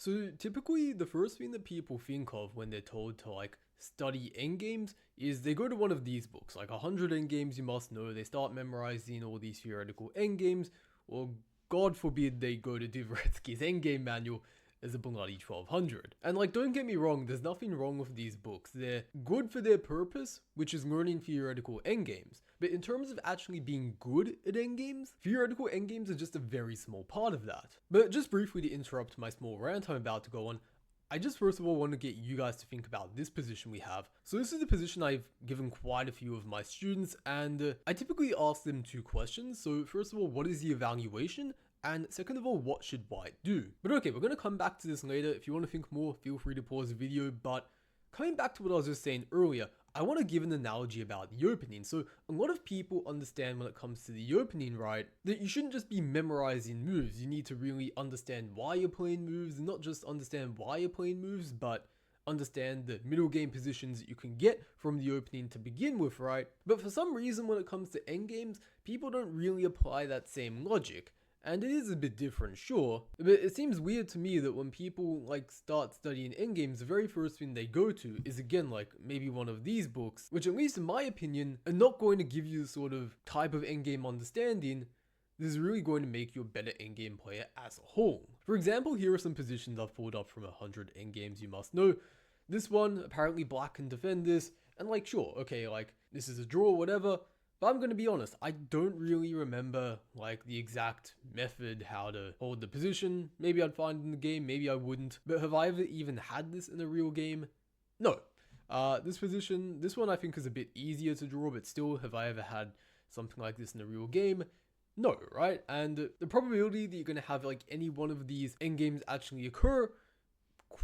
So typically the first thing that people think of when they're told to like study endgames is they go to one of these books, like 100 endgames you must know. They start memorizing all these theoretical endgames, or God forbid they go to Dvoretsky's endgame manual as a bloody 1200. And like, don't get me wrong, there's nothing wrong with these books. They're good for their purpose, which is learning theoretical endgames. But in terms of actually being good at endgames, theoretical endgames are just a very small part of that. But just briefly to interrupt my small rant I'm about to go on, I just first of all want to get you guys to think about this position we have. So this is the position I've given quite a few of my students, and I typically ask them two questions. So first of all, what is the evaluation? And second of all, what should white do? But okay, we're going to come back to this later. If you want to think more, feel free to pause the video. But coming back to what I was just saying earlier, I want to give an analogy about the opening. So a lot of people understand when it comes to the opening, right, that you shouldn't just be memorizing moves. You need to really understand why you're playing moves, and not just understand why you're playing moves, but understand the middle game positions that you can get from the opening to begin with, right? But for some reason, when it comes to endgames, people don't really apply that same logic. And it is a bit different, sure, but it seems weird to me that when people like start studying endgames, the very first thing they go to is again like maybe one of these books, which at least in my opinion are not going to give you the sort of type of endgame understanding that is really going to make you a better endgame player as a whole. For example, here are some positions I've pulled up from 100 endgames you must know. This one, apparently black can defend this, and like sure, okay, like this is a draw or whatever. But I'm going to be honest, I don't really remember like the exact method how to hold the position. Maybe I'd find it in the game, maybe I wouldn't. But have I ever even had this in a real game? No. This position, this one I think is a bit easier to draw, but still, have I ever had something like this in a real game? No, right? And the probability that you're going to have like any one of these endgames actually occur,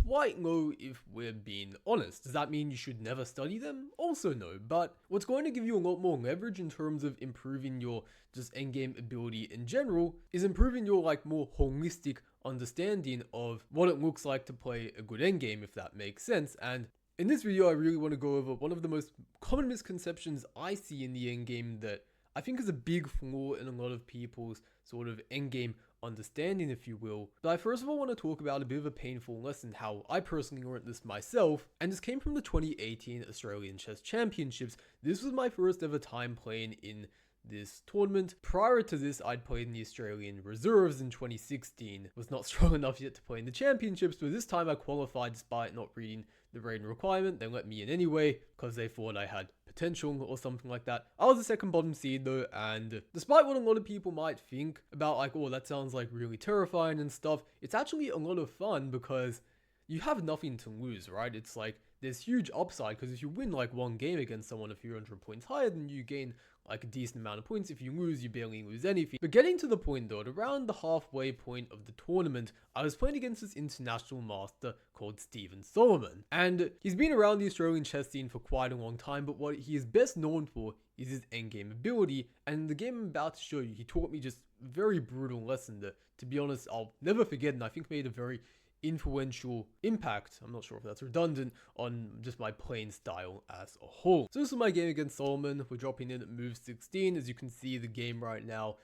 quite low if we're being honest. Does that mean you should never study them? Also no, but what's going to give you a lot more leverage in terms of improving your just endgame ability in general is improving your like more holistic understanding of what it looks like to play a good endgame, if that makes sense. And in this video I really want to go over one of the most common misconceptions I see in the endgame that I think is a big flaw in a lot of people's sort of endgame understanding, if you will. But I first of all want to talk about a bit of a painful lesson, how I personally learned this myself, and this came from the 2018 Australian Chess Championships. This was my first ever time playing in this tournament. Prior to this, I'd played in the Australian Reserves in 2016. Was not strong enough yet to play in the championships, but this time I qualified despite not reading the rating requirement. They let me in anyway because they thought I had potential or something like that. I was the second bottom seed though, and despite what a lot of people might think about like, oh, that sounds like really terrifying and stuff, it's actually a lot of fun because you have nothing to lose, right? It's like there's huge upside because if you win like one game against someone a few hundred points higher, then you gain like a decent amount of points. If you lose, you barely lose anything. But getting to the point though, at around the halfway point of the tournament, I was playing against this international master called Stephen Solomon. And he's been around the Australian chess scene for quite a long time, but what he is best known for is his endgame ability. And in the game I'm about to show you, he taught me just a very brutal lesson that, to be honest, I'll never forget, and I think made a very influential impact, I'm not sure if that's redundant, on just my playing style as a whole. So this is my game against Solomon. We're dropping in at move 16. As you can see, the game right now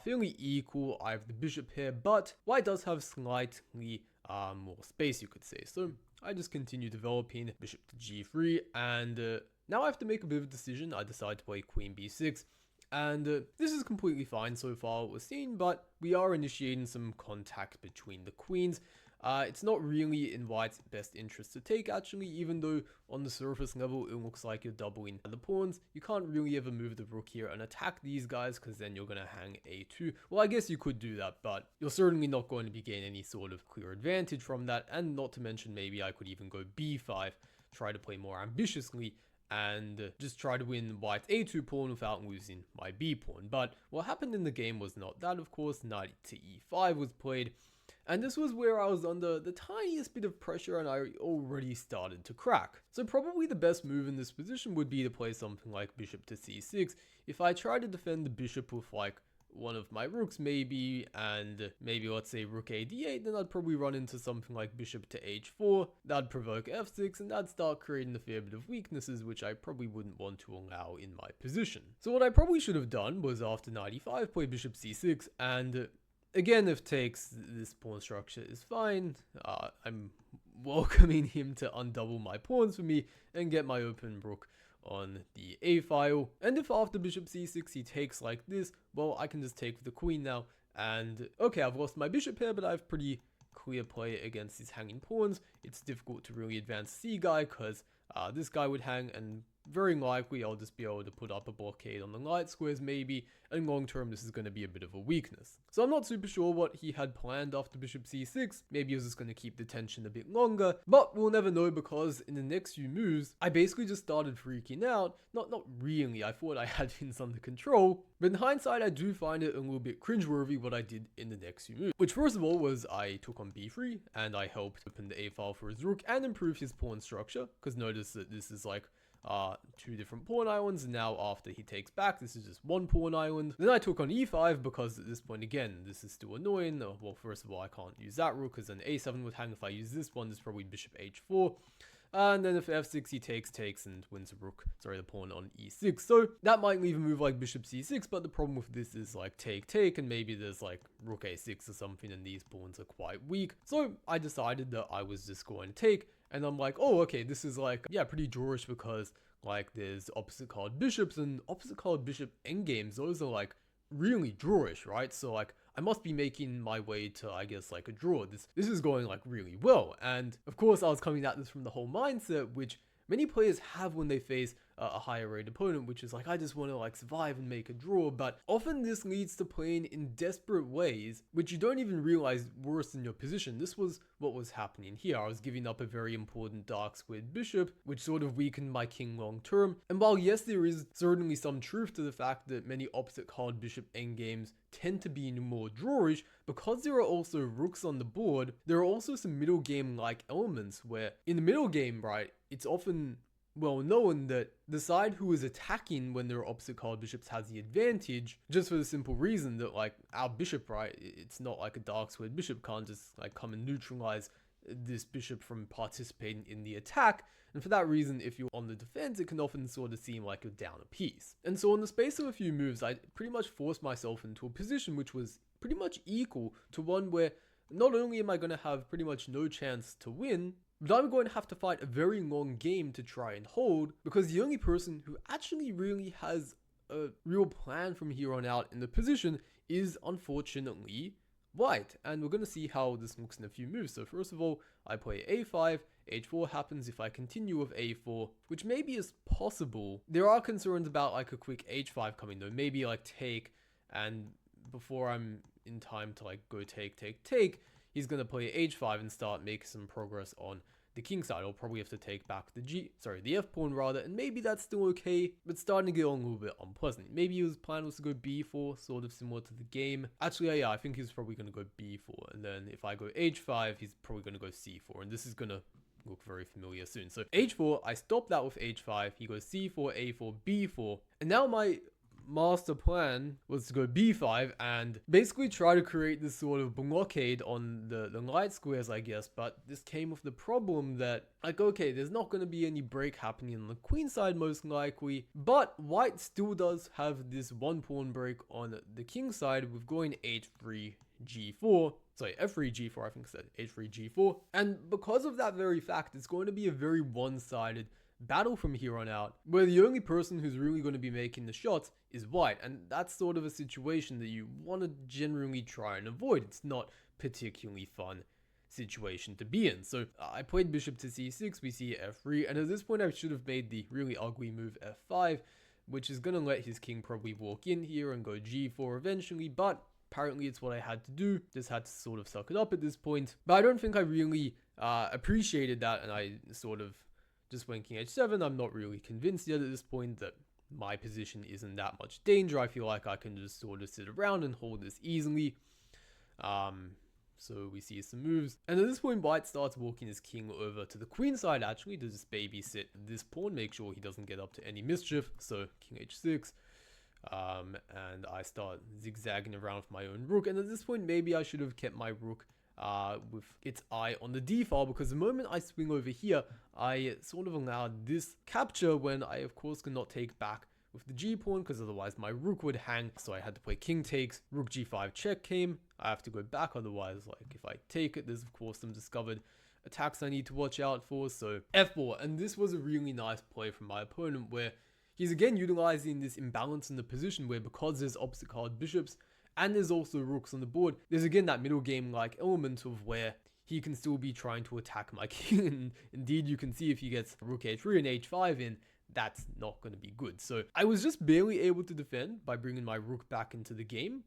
fairly equal. I have the bishop here, but white does have slightly more space, you could say. So I just continue developing bishop to g3, and now I have to make a bit of a decision. I decide to play queen b6. And this is completely fine so far, what we're seeing, but we are initiating some contact between the queens. It's not really in white's best interest to take, actually, even though on the surface level it looks like you're doubling the pawns. You can't really ever move the rook here and attack these guys because then you're going to hang a2. Well, I guess you could do that, but you're certainly not going to be gaining any sort of clear advantage from that. And not to mention, maybe I could even go b5, try to play more ambitiously, and just try to win white's a2 pawn without losing my b pawn. But what happened in the game was not that, of course. Knight to e5 was played. And this was where I was under the tiniest bit of pressure and I already started to crack. So probably the best move in this position would be to play something like bishop to c6. If I try to defend the bishop with like one of my rooks maybe, and maybe let's say rook a d8, then I'd probably run into something like bishop to h4. That'd provoke f6 and that'd start creating a fair bit of weaknesses which I probably wouldn't want to allow in my position. So what I probably should have done was after knight e5 play bishop c6, and again, if takes, this pawn structure is fine. I'm welcoming him to undouble my pawns for me and get my open rook on the a file. And if after bishop c6 he takes like this, well, I can just take with the queen now. And okay, I've lost my bishop here, but I have pretty clear play against these hanging pawns. It's difficult to really advance c guy because this guy would hang, and very likely I'll just be able to put up a blockade on the light squares maybe, and long term this is going to be a bit of a weakness. So I'm not super sure what he had planned after bishop c6, maybe he was just going to keep the tension a bit longer, but we'll never know because in the next few moves, I basically just started freaking out. Not really, I thought I had things under control, but in hindsight I do find it a little bit cringeworthy what I did in the next few moves, which first of all was I took on b3, and I helped open the a file for his rook and improve his pawn structure, because notice that this is like two different pawn islands, and now after he takes back, this is just one pawn island. Then I took on e5 because at this point, again, this is still annoying. Well, first of all, I can't use that rook because then a7 would hang. If I use this one, there's probably bishop h4. And then if f6, he takes and wins the pawn on e6. So that might leave a move like bishop c6, but the problem with this is like take, and maybe there's like rook a6 or something, and these pawns are quite weak. So I decided that I was just going to take, and I'm like, oh, okay, this is like, yeah, pretty drawish because like there's opposite colored bishops and opposite colored bishop endgames. Those are like really drawish, right? So like I must be making my way to, I guess, like a draw. This is going like really well. And of course I was coming at this from the whole mindset, which many players have when they face a higher rated opponent, which is like, I just want to like survive and make a draw. But often this leads to playing in desperate ways, which you don't even realize worse in your position. This was what was happening here. I was giving up a very important dark squared bishop, which sort of weakened my king long term. And while yes, there is certainly some truth to the fact that many opposite colored bishop endgames tend to be more drawish, because there are also rooks on the board, there are also some middle game like elements where in the middle game, right, it's often well known that the side who is attacking when there are opposite colored bishops has the advantage, just for the simple reason that like our bishop, right, it's not like a dark squared bishop can't just like come and neutralize this bishop from participating in the attack. And for that reason, if you're on the defense, it can often sort of seem like you're down a piece. And so in the space of a few moves, I pretty much forced myself into a position which was pretty much equal to one where not only am I going to have pretty much no chance to win, but I'm going to have to fight a very long game to try and hold, because the only person who actually really has a real plan from here on out in the position is unfortunately white. And we're going to see how this looks in a few moves. So first of all, I play a5, h4 happens if I continue with a4, which maybe is possible. There are concerns about like a quick h5 coming though, maybe like take, and before I'm in time to like go take, he's going to play h5 and start making some progress on the king side. I'll probably have to take back the f pawn rather, and maybe that's still okay, but starting to get on a little bit unpleasant. Maybe his plan was to go b4, sort of similar to the game. Actually, yeah, I think he's probably going to go b4, and then if I go h5, he's probably going to go c4, and this is going to look very familiar soon. So h4, I stop that with h5, he goes c4, a4, b4, and now my master plan was to go b5 and basically try to create this sort of blockade on the light squares, I guess. But this came with the problem that, like, okay, there's not going to be any break happening on the queen side most likely, but white still does have this one pawn break on the king side with going h3 g4, sorry, f3 g4, I think I said h3 g4, and because of that very fact, it's going to be a very one-sided battle from here on out, where the only person who's really going to be making the shots is white, and that's sort of a situation that you want to generally try and avoid. It's not particularly fun situation to be in. So I played bishop to c6, we see f3, and at this point I should have made the really ugly move f5, which is going to let his king probably walk in here and go g4 eventually, but apparently it's what I had to do. Just had to sort of suck it up at this point. But I don't think I really appreciated that, and I sort of just went king h7. I'm not really convinced yet at this point that my position isn't that much danger. I feel like I can just sort of sit around and hold this easily. So we see some moves. And at this point, white starts walking his king over to the queen side, actually, to just babysit this pawn, make sure he doesn't get up to any mischief. So king h6. And I start zigzagging around with my own rook. And at this point, maybe I should have kept my rook with its eye on the d file, because the moment I swing over here, I sort of allowed this capture when I of course cannot take back with the g pawn because otherwise my rook would hang. So I had to play king takes, rook g5 check came. I have to go back, otherwise like if I take it, there's of course some discovered attacks I need to watch out for. So f4, and this was a really nice play from my opponent where he's again utilizing this imbalance in the position where, because there's opposite card bishops and there's also rooks on the board, there's again that middle game like element of where he can still be trying to attack my king. And indeed you can see if he gets rook a3 and h5 in, that's not going to be good. So I was just barely able to defend by bringing my rook back into the game,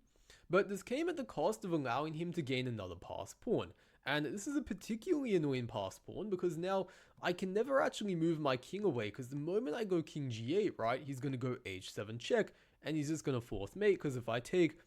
but this came at the cost of allowing him to gain another pass pawn. And this is a particularly annoying pass pawn because now I can never actually move my king away, because the moment I go king g8, right, he's going to go h7 check and he's just going to force mate, because if I take,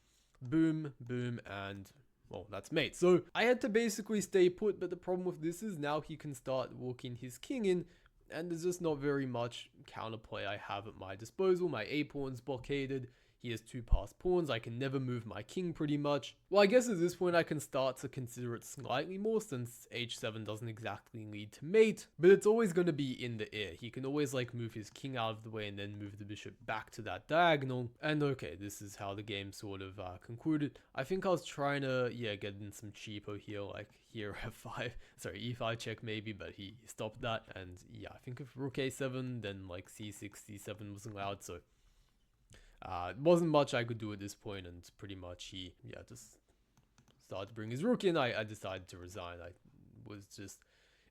boom, boom, and well, that's mate. So I had to basically stay put, but the problem with this is now he can start walking his king in, and there's just not very much counterplay I have at my disposal. My a pawn's blockaded. He has two passed pawns. I can never move my king pretty much. Well, I guess at this point I can start to consider it slightly more, since h7 doesn't exactly lead to mate, but it's always going to be in the air. He can always like move his king out of the way and then move the bishop back to that diagonal. And okay, this is how the game sort of concluded. I think I was trying to, get in some cheapo here, like here f5, sorry, e5 check maybe, but he stopped that. And yeah, I think if rook a7, then like c6, c7 was allowed, so it wasn't much I could do at this point, and pretty much he, just started to bring his rook in. I decided to resign. I was just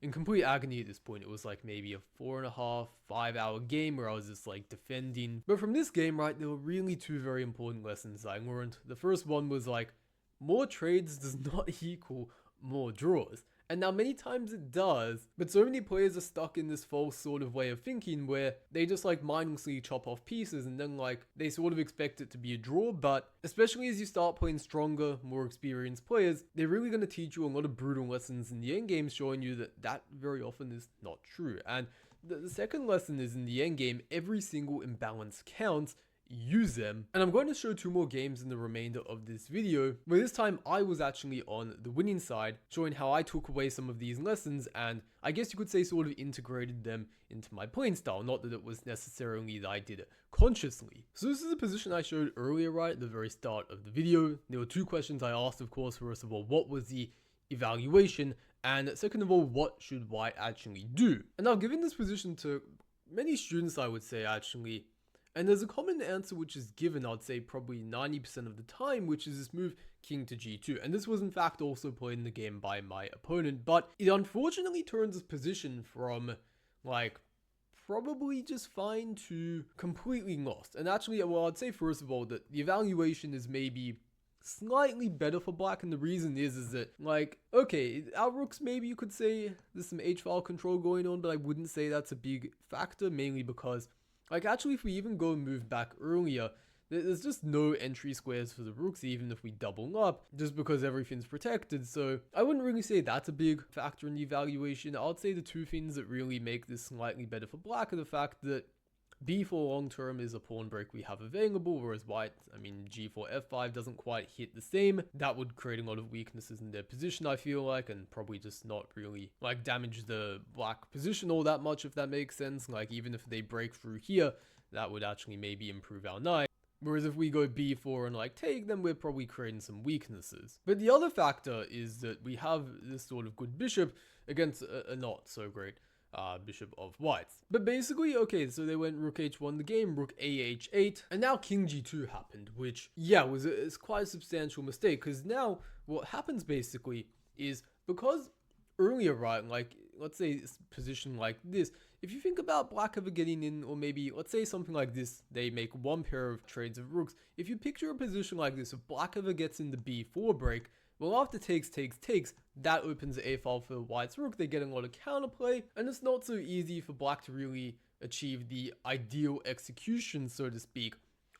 in complete agony at this point. It was like maybe a 4.5, 5-hour game where I was just like defending. But from this game, right, there were really two very important lessons I learned. The first one was like, more trades does not equal more draws. And now many times it does, but so many players are stuck in this false sort of way of thinking where they just like mindlessly chop off pieces and then like they sort of expect it to be a draw. But especially as you start playing stronger, more experienced players, they're really going to teach you a lot of brutal lessons in the endgame, showing you that that very often is not true. And the second lesson is, in the endgame, every single imbalance counts. Use them. And I'm going to show two more games in the remainder of this video, where this time I was actually on the winning side, showing how I took away some of these lessons and I guess you could say sort of integrated them into my playing style. Not that it was necessarily that I did it consciously. So this is a position I showed earlier, right at the very start of the video. There were two questions I asked, of course. First of all, what was the evaluation? And second of all, what should white actually do? And now, given this position to many students, I would say actually, and there's a common answer which is given, I'd say probably 90% of the time, which is this move king to g2. And this was in fact also played in the game by my opponent, but it unfortunately turns this position from like probably just fine to completely lost. And actually, well, I'd say first of all that the evaluation is maybe slightly better for black, and the reason is that like, okay, our rooks, maybe you could say there's some h-file control going on, but I wouldn't say that's a big factor, mainly because like actually if we even go and move back earlier, there's just no entry squares for the rooks even if we double up, just because everything's protected. So I wouldn't really say that's a big factor in the evaluation. I'd say the two things that really make this slightly better for black are the fact that b4 long term is a pawn break we have available, whereas white, I mean, g4 f5 doesn't quite hit the same. That would create a lot of weaknesses in their position, I feel like, and probably just not really like damage the black position all that much, if that makes sense. Like even if they break through here, that would actually maybe improve our knight. Whereas if we go b4 and like take, then we're probably creating some weaknesses. But the other factor is that we have this sort of good bishop against a not so great bishop of whites. But basically, okay, so they went rook h1 the game, rook ah8, and now king g2 happened, which, yeah, it's quite a substantial mistake, because now what happens basically is, because earlier, right, like, let's say this position like this, if you think about black ever getting in, or maybe, let's say something like this, they make one pair of trades of rooks. If you picture a position like this, if black ever gets in the b4 break, well, after takes, that opens the a-file for white's rook. They get a lot of counterplay, and it's not so easy for black to really achieve the ideal execution, so to speak,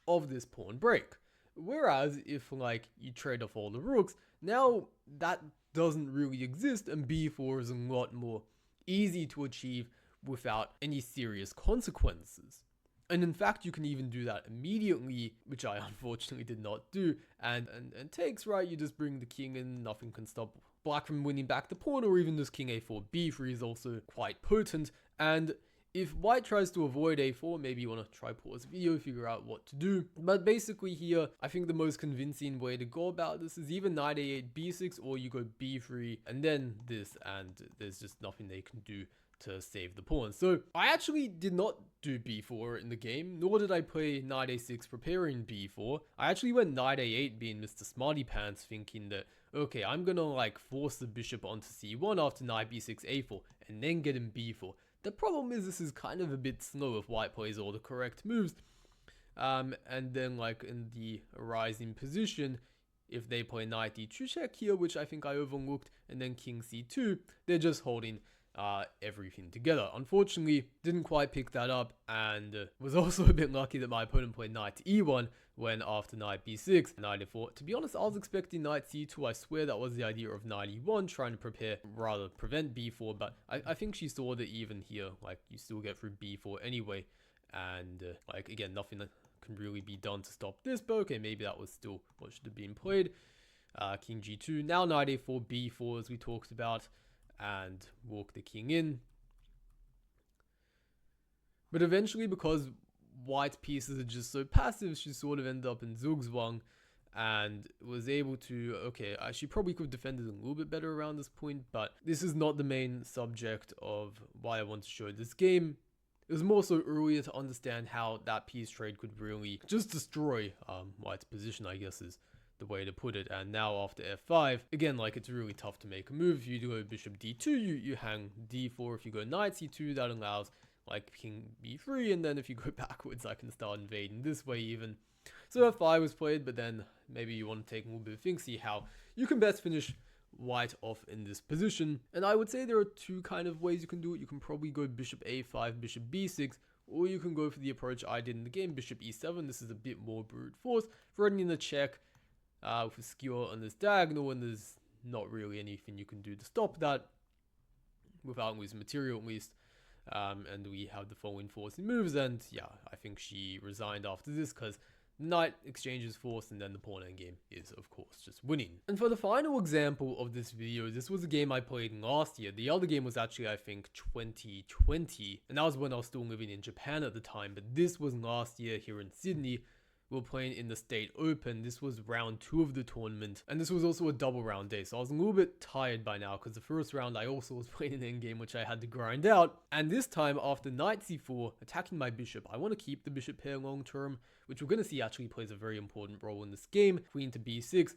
of this pawn break. Whereas if like you trade off all the rooks, now that doesn't really exist, and b4 is a lot more easy to achieve without any serious consequences. And in fact, you can even do that immediately, which I unfortunately did not do. And takes, right, you just bring the king in, nothing can stop black from winning back the pawn, or even this king a4 b3 is also quite potent. And If white tries to avoid a4, maybe you want to try pause the video, figure out what to do. But basically here, I think the most convincing way to go about this is either knight a8, b6, or you go b3, and then this, and there's just nothing they can do to save the pawn. So I actually did not do b4 in the game, nor did I play knight a6 preparing b4. I actually went knight a8 being Mr. Smarty Pants, thinking that, okay, I'm gonna like force the bishop onto c1 after knight b6 a4, and then get him b4. The problem is this is kind of a bit slow if white plays all the correct moves. And then like in the rising position, if they play knight d2 check here, which I think I overlooked, and then king c2, they're just holding everything together. Unfortunately, didn't quite pick that up, and was also a bit lucky that my opponent played knight to e1 when after knight b6, knight e4. To be honest, I was expecting knight c2. I swear that was the idea of knight e1, trying to prevent b4, but I think she saw that even here, like, you still get through b4 anyway, and like, again, nothing that can really be done to stop this, but okay, maybe that was still what should have been played. King g2, now knight a4, b4 as we talked about, and walk the king in. But eventually, because white's pieces are just so passive, she sort of ended up in Zugzwang and was able to, okay, she probably could have defended a little bit better around this point, but this is not the main subject of why I want to show this game. It was more so earlier to understand how that piece trade could really just destroy white's position, I guess is the way to put it. And now after f5, again, like, it's really tough to make a move. If you go bishop d2, you hang d4. If you go knight c2, that allows like king b3, and then if you go backwards, I can start invading this way even. So f5 was played, but then maybe you want to take a little bit of think, see how you can best finish white off in this position. And I would say there are two kind of ways you can do it. You can probably go bishop a5, bishop b6, or you can go for the approach I did in the game, bishop e7. This is a bit more brute force, threatening the check with a skewer on this diagonal, and there's not really anything you can do to stop that without losing material at least. And we have the following forcing moves, and yeah, I think she resigned after this because knight exchanges force, and then the pawn endgame is of course just winning. And for the final example of this video, this was a game I played last year. The other game was actually, I think, 2020, and that was when I was still living in Japan at the time, but this was last year here in Sydney. We were playing in the State Open. This was round 2 of the tournament, and this was also a double round day, so I was a little bit tired by now because the first round I also was playing an endgame which I had to grind out. And this time, after knight c4, attacking my bishop, I want to keep the bishop pair long term, which we're going to see actually plays a very important role in this game. Queen to b6.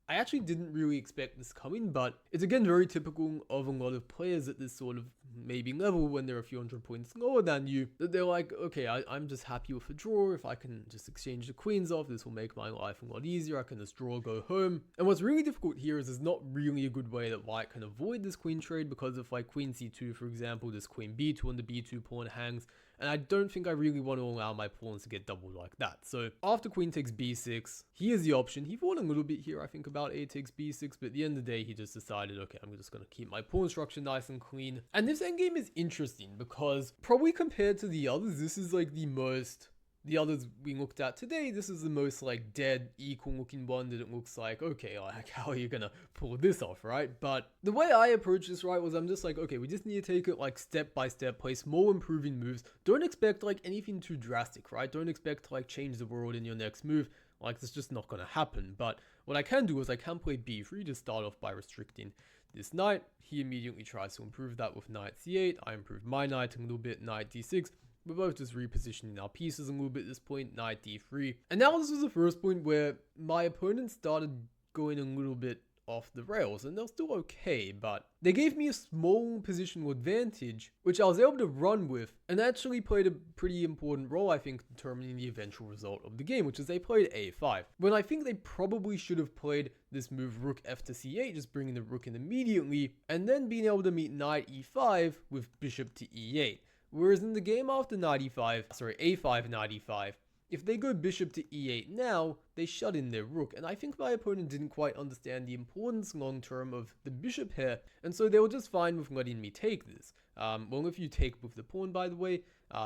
I actually didn't really expect this coming, but it's again very typical of a lot of players at this sort of maybe level when they're a few hundred points lower than you, that they're like, okay, I'm just happy with a draw. If I can just exchange the queens off, this will make my life a lot easier. I can just draw, go home. And what's really difficult here is there's not really a good way that white can avoid this queen trade, because if like queen c2, for example, this queen b2 and the b2 pawn hangs, and I don't think I really want to allow my pawns to get doubled like that. So after queen takes b6, here's the option. He thought a little bit here, I think, about a takes b6, but at the end of the day, he just decided, okay, I'm just going to keep my pawn structure nice and clean. And this endgame is interesting because probably compared to the others, this is like the others we looked at today, this is the most like dead, equal looking one that it looks like, okay, like how are you gonna pull this off, right? But the way I approach this, right, was I'm just like, okay, we just need to take it like step by step, play small improving moves. Don't expect like anything too drastic, right? Don't expect to like change the world in your next move. Like, it's just not gonna happen. But what I can do is I can play b3 to start off by restricting this knight. He immediately tries to improve that with knight c8. I improve my knight a little bit, knight d6. We're both just repositioning our pieces a little bit at this point, knight d3. And now this was the first point where my opponent started going a little bit off the rails, and they're still okay, but they gave me a small positional advantage, which I was able to run with, and actually played a pretty important role, I think, determining the eventual result of the game, which is they played a5. When I think they probably should have played this move rook f to c8, just bringing the rook in immediately, and then being able to meet knight e5 with bishop to e8. Whereas in the game after a5, knight e5, if they go bishop to e8 now, they shut in their rook, and I think my opponent didn't quite understand the importance long term of the bishop here, and so they were just fine with letting me take this. Well, if you take with the pawn, by the way,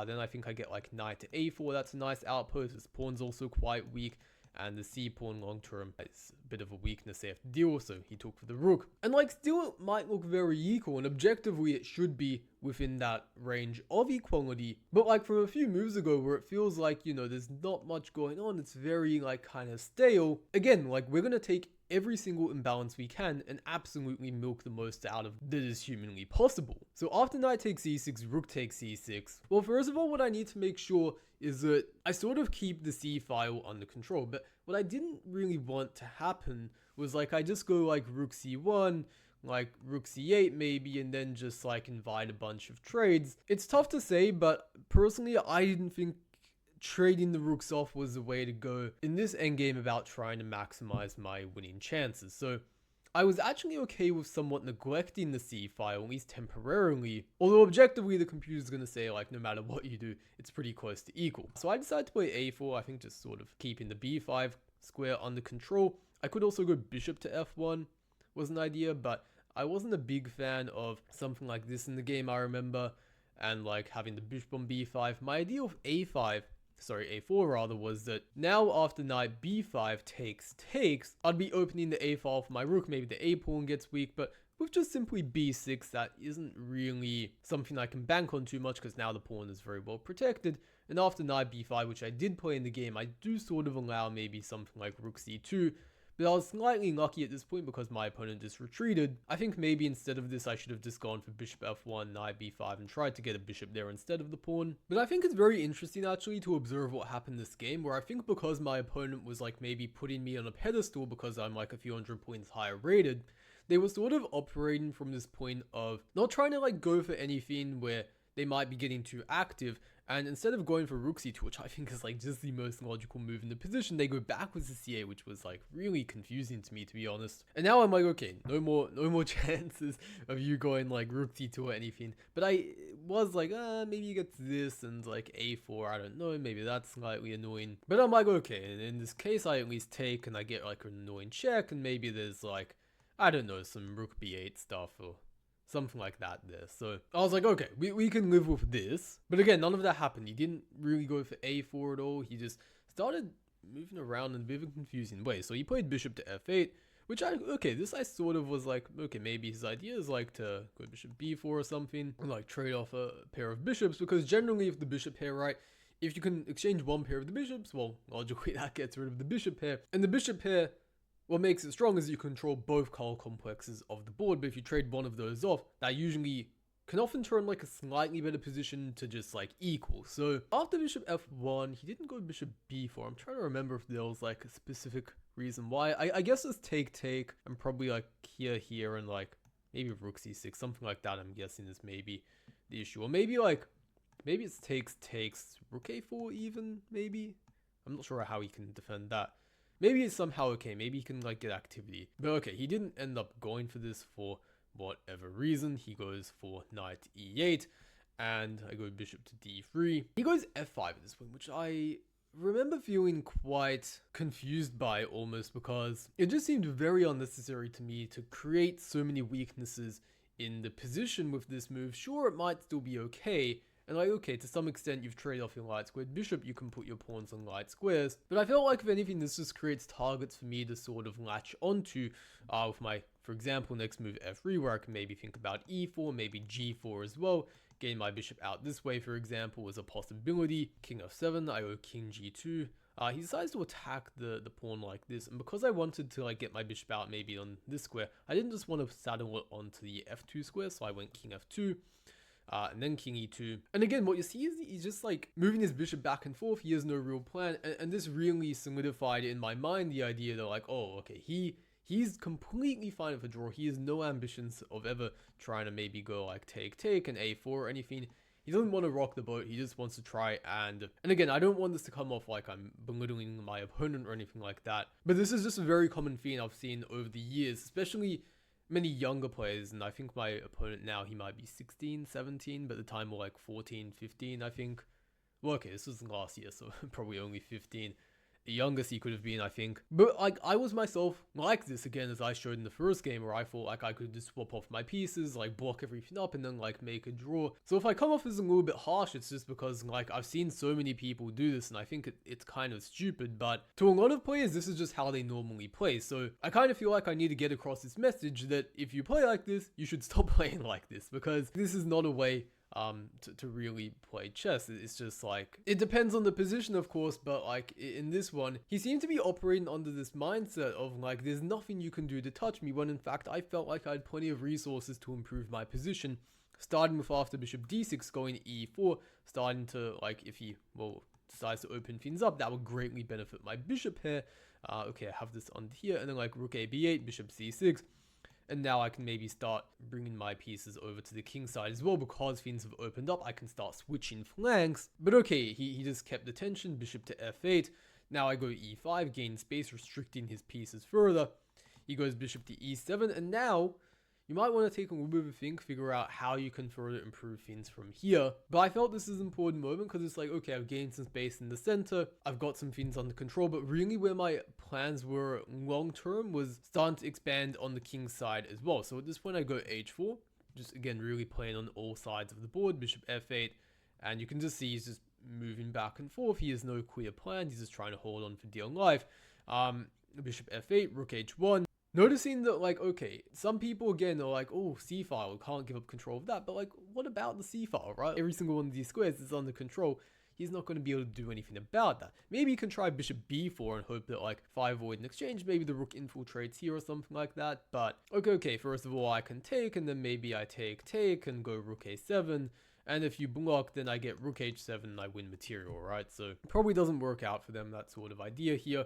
then I think I get like knight to a4, that's a nice outpost. This pawn's also quite weak, and the c pawn long term is a bit of a weakness they have to deal with, so he took for the rook. And like, still it might look very equal, and objectively it should be within that range of equality, but like from a few moves ago where it feels like, you know, there's not much going on, it's very like kind of stale. Again, like, we're gonna take every single imbalance we can and absolutely milk the most out of that is humanly possible. So after knight takes e6, rook takes e6. Well, first of all, what I need to make sure is that I sort of keep the c file under control, but what I didn't really want to happen was like I just go like rook c1, like rook c8 maybe, and then just like invite a bunch of trades. It's tough to say, but personally I didn't think trading the rooks off was the way to go in this endgame about trying to maximize my winning chances. So I was actually okay with somewhat neglecting the c file, at least temporarily, although objectively the computer's going to say like no matter what you do, it's pretty close to equal. So I decided to play a4, I think just sort of keeping the b5 square under control. I could also go bishop to f1 was an idea, but I wasn't a big fan of something like this in the game, I remember, and like having the bishop on b5. My idea of a4 rather, was that now after knight b5 takes, I'd be opening the a file for my rook, maybe the a pawn gets weak, but with just simply b6, that isn't really something I can bank on too much because now the pawn is very well protected. And after knight b5, which I did play in the game, I do sort of allow maybe something like rook c2, but I was slightly lucky at this point because my opponent just retreated. I think maybe instead of this I should have just gone for bishop f1, knight b5 and tried to get a bishop there instead of the pawn. But I think it's very interesting actually to observe what happened this game, where I think because my opponent was like maybe putting me on a pedestal because I'm like a few hundred points higher rated, they were sort of operating from this point of not trying to like go for anything where they might be getting too active, and instead of going for rook c2, which I think is like just the most logical move in the position, they go backwards to c8, which was like really confusing to me, to be honest. And now I'm like, okay, no more chances of you going like rook c2 or anything. But I was like, maybe you get this and like a4, I don't know, maybe that's slightly annoying. But I'm like, okay, and in this case I at least take and I get like an annoying check, and maybe there's like, I don't know, some rook b8 stuff or something like that there. So I was like, okay, we can live with this. But again, none of that happened. He didn't really go for a4 at all. He just started moving around in a bit of a confusing way. So he played bishop to f8, which this I sort of was like, okay, maybe his idea is like to go bishop b4 or something, and like trade off a pair of bishops, because generally if the bishop pair, right, if you can exchange one pair of the bishops, well, logically that gets rid of the bishop pair. And the bishop pair, what makes it strong is you control both color complexes of the board, but if you trade one of those off, that usually can often turn like a slightly better position to just like equal. So after bishop f1, he didn't go bishop b4. I'm trying to remember if there was like a specific reason why. I guess it's take, and probably like here, and like maybe rook c6, something like that I'm guessing is maybe the issue. Or maybe it's takes, rook a4 even, maybe? I'm not sure how he can defend that. Maybe it's somehow okay, maybe he can like get activity. But okay, he didn't end up going for this for whatever reason. He goes for knight e8, and I go bishop to d3. He goes f5 at this point, which I remember feeling quite confused by almost, because it just seemed very unnecessary to me to create so many weaknesses in the position with this move. Sure, it might still be okay, and like, okay, to some extent you've traded off your light squared bishop, you can put your pawns on light squares, but I felt like if anything this just creates targets for me to sort of latch onto with my, for example, next move f3, where I can maybe think about e4, maybe g4 as well. Getting my bishop out this way, for example, was a possibility. King f7, I go king g2. He decides to attack the pawn like this, and because I wanted to like get my bishop out maybe on this square, I didn't just want to saddle it onto the f2 square, so I went king f2. And then king e2. And again, what you see is he's just like moving his bishop back and forth. He has no real plan. And this really solidified in my mind the idea that like, oh, okay, he's completely fine with a draw. He has no ambitions of ever trying to maybe go like take and a4 or anything. He doesn't want to rock the boat. He just wants to try and again, I don't want this to come off like I'm belittling my opponent or anything like that. But this is just a very common theme I've seen over the years, especially many younger players, and I think my opponent now, he might be 16, 17, but at the time were like 14, 15, I think. Well, okay, this was last year, so probably only 15. the youngest he could have been, I think. But like, I was myself like this again, as I showed in the first game, where I thought like I could just swap off my pieces, like block everything up, and then like make a draw. So if I come off as a little bit harsh, it's just because like I've seen so many people do this, and I think it's kind of stupid. But to a lot of players, this is just how they normally play. So I kind of feel like I need to get across this message that if you play like this, you should stop playing like this, because this is not a way to really play chess. It's just like, it depends on the position, of course, but like in this one, he seemed to be operating under this mindset of like, there's nothing you can do to touch me, when in fact I felt like I had plenty of resources to improve my position, starting with after bishop d6 going to e4, starting to like, if he, well, decides to open things up, that would greatly benefit my bishop here. Okay, I have this on here, and then like rook a b8, bishop c6. And now I can maybe start bringing my pieces over to the king side as well, because things have opened up. I can start switching flanks. But okay, he just kept the tension, bishop to f8. Now I go e5, gain space, restricting his pieces further. He goes bishop to e7, and now you might want to take a little bit of a think, figure out how you can further improve things from here. But I felt this is an important moment, because it's like, okay, I've gained some space in the center, I've got some things under control, but really where my plans were long term was starting to expand on the king side as well. So at this point I go h4, just again really playing on all sides of the board, bishop f8, and you can just see he's just moving back and forth. He has no clear plan, he's just trying to hold on for dear life. Bishop f8, rook h1. Noticing that, like, okay, some people again are like, oh, c-file, can't give up control of that. But like, what about the c-file, right? Every single one of these squares is under control. He's not going to be able to do anything about that. Maybe you can try bishop b4 and hope that like, if I avoid an exchange, maybe the rook infiltrates here or something like that. But okay, first of all, I can take, and then maybe I take, and go rook a7. And if you block, then I get rook h7 and I win material, right? So probably doesn't work out for them, that sort of idea here.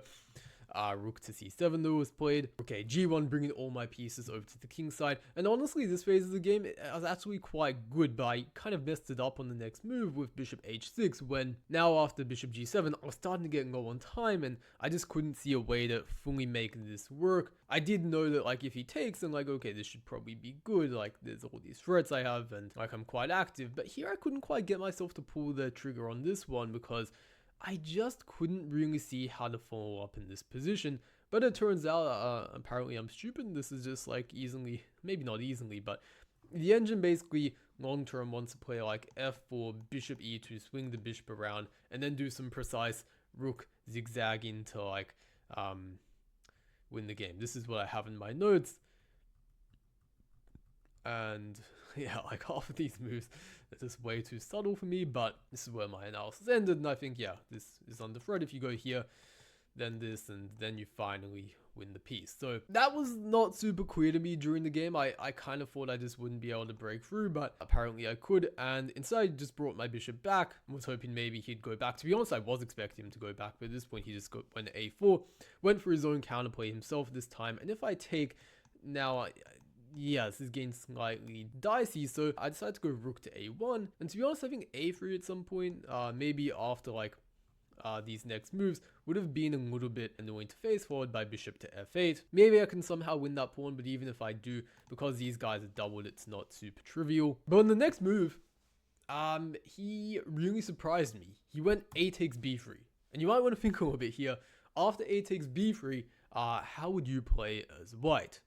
Rook to c7 though was played. Okay, g1, bringing all my pieces over to the king side. And honestly, this phase of the game was actually quite good, but I kind of messed it up on the next move with bishop h6, when now after bishop g7, I was starting to get low on time, and I just couldn't see a way to fully make this work. I did know that like if he takes, then like, okay, this should probably be good, like there's all these threats I have, and like I'm quite active. But here I couldn't quite get myself to pull the trigger on this one, because I just couldn't really see how to follow up in this position. But it turns out, apparently I'm stupid. This is just like easily, maybe not easily, but the engine basically long term wants to play like f4, bishop e2, swing the bishop around, and then do some precise rook zigzagging to like win the game. This is what I have in my notes. And yeah, like half of these moves are just way too subtle for me, but this is where my analysis ended, and I think, yeah, this is under threat. If you go here, then this, and then you finally win the piece. So that was not super clear to me during the game. I kind of thought I just wouldn't be able to break through, but apparently I could, and instead I just brought my bishop back. I was hoping maybe he'd go back. To be honest, I was expecting him to go back, but at this point he just went to a4, went for his own counterplay himself this time, and if I take, now yeah, this is getting slightly dicey, so I decided to go rook to a1, and to be honest, I think a3 at some point, maybe after like these next moves, would have been a little bit annoying to face, followed by bishop to f8. Maybe I can somehow win that pawn, but even if I do, because these guys are doubled, it's not super trivial. But on the next move, he really surprised me. He went a takes b3, and you might want to think a little bit here. After a takes b3, how would you play as white?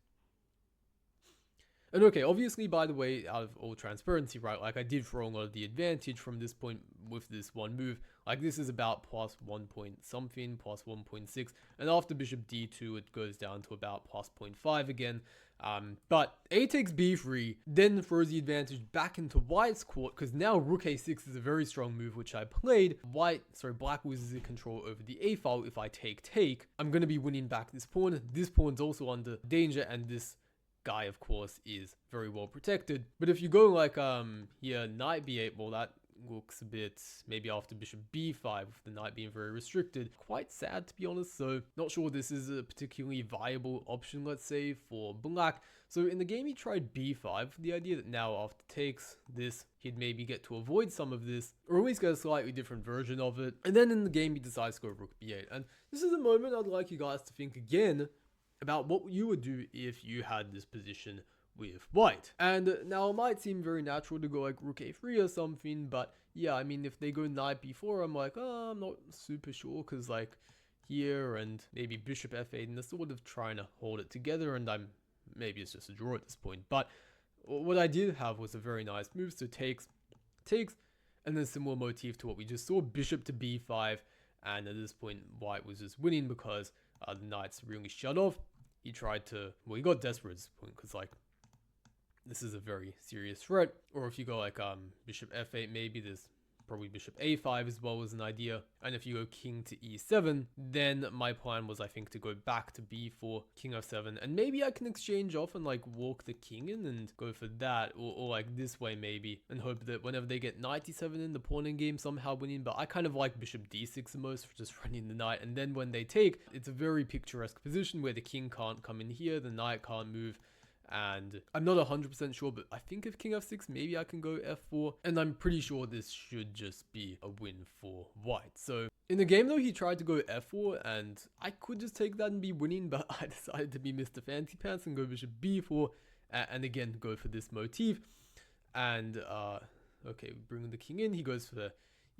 And okay, obviously, by the way, out of all transparency, right, like I did throw a lot of the advantage from this point with this one move. Like this is about plus 1 point something, plus 1.6, and after bishop d2, it goes down to about plus 0.5 again. But a takes b3 then throws the advantage back into white's court, because now rook a6 is a very strong move, which I played. Black loses the control over the a file. If I take, I'm going to be winning back this pawn. This pawn's also under danger, and this guy, of course, is very well protected. But if you go like here, knight b8, well, that looks a bit, maybe after bishop b5, with the knight being very restricted. Quite sad, to be honest, so not sure this is a particularly viable option, let's say, for black. So in the game, he tried b5, the idea that now after takes this, he'd maybe get to avoid some of this, or at least get a slightly different version of it. And then in the game, he decides to go rook b8. And this is a moment I'd like you guys to think again about what you would do if you had this position with white. And now it might seem very natural to go like rook a3 or something, but yeah, I mean, if they go knight b4, I'm like, oh, I'm not super sure, because like here and maybe bishop f8, and they're sort of trying to hold it together, and maybe it's just a draw at this point. But what I did have was a very nice move. So takes, and then similar motif to what we just saw, bishop to b5, and at this point white was just winning because the knight's really shut off. He tried to, well, he got desperate at this point because like this is a very serious threat. Or if you go like bishop f8, maybe there's probably bishop a5 as well as an idea. And if you go king to e7, then my plan was, I think, to go back to b4, king f7, and maybe I can exchange off and like walk the king in and go for that, or like this way maybe, and hope that whenever they get knight e7 in, the pawn in game somehow winning. But I kind of like bishop d6 the most for just running the knight, and then when they take, it's a very picturesque position where the king can't come in here, the knight can't move. And I'm not 100% sure, but I think if king f6, maybe I can go f4. And I'm pretty sure this should just be a win for white. So in the game though, he tried to go f4, and I could just take that and be winning, but I decided to be Mr. Fancy Pants and go bishop b4, and again go for this motif. And okay, we bring the king in, he goes for the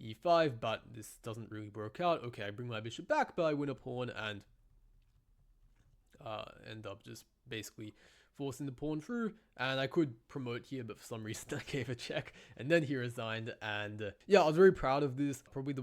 e5, but this doesn't really work out. Okay, I bring my bishop back, but I win a pawn and end up just basically forcing the pawn through. And I could promote here, but for some reason I gave a check, and then he resigned. And yeah, I was very proud of this. Probably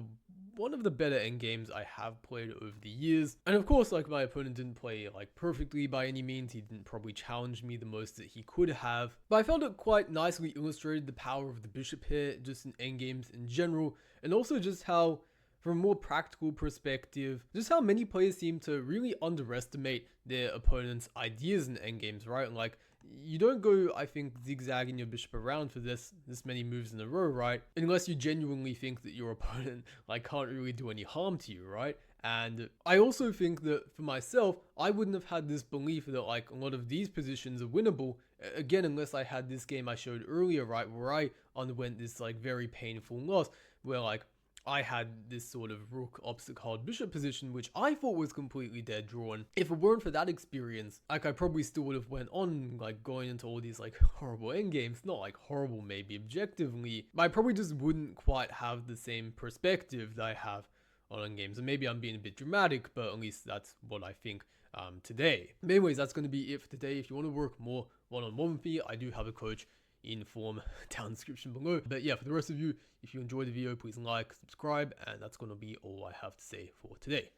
one of the better endgames I have played over the years. And of course, like, my opponent didn't play like perfectly by any means. He didn't probably challenge me the most that he could have, but I felt it quite nicely illustrated the power of the bishop here, just in endgames in general, and also just how, from a more practical perspective, just how many players seem to really underestimate their opponent's ideas in endgames, right? And like, you don't go, I think, zigzagging your bishop around for this many moves in a row, right? Unless you genuinely think that your opponent like can't really do any harm to you, right? And I also think that for myself, I wouldn't have had this belief that like a lot of these positions are winnable, again, unless I had this game I showed earlier, right, where I underwent this like very painful loss, where like I had this sort of rook opposite card bishop position, which I thought was completely dead drawn. If it weren't for that experience, like, I probably still would have went on like going into all these like horrible endgames. Not like horrible maybe objectively, but I probably just wouldn't quite have the same perspective that I have on endgames. And maybe I'm being a bit dramatic, but at least that's what I think today. But anyways, that's going to be it for today. If you want to work more one-on-one with me, I do have a coach in form down in the description below. But yeah, for the rest of you, if you enjoyed the video, please like, subscribe, and that's going to be all I have to say for today.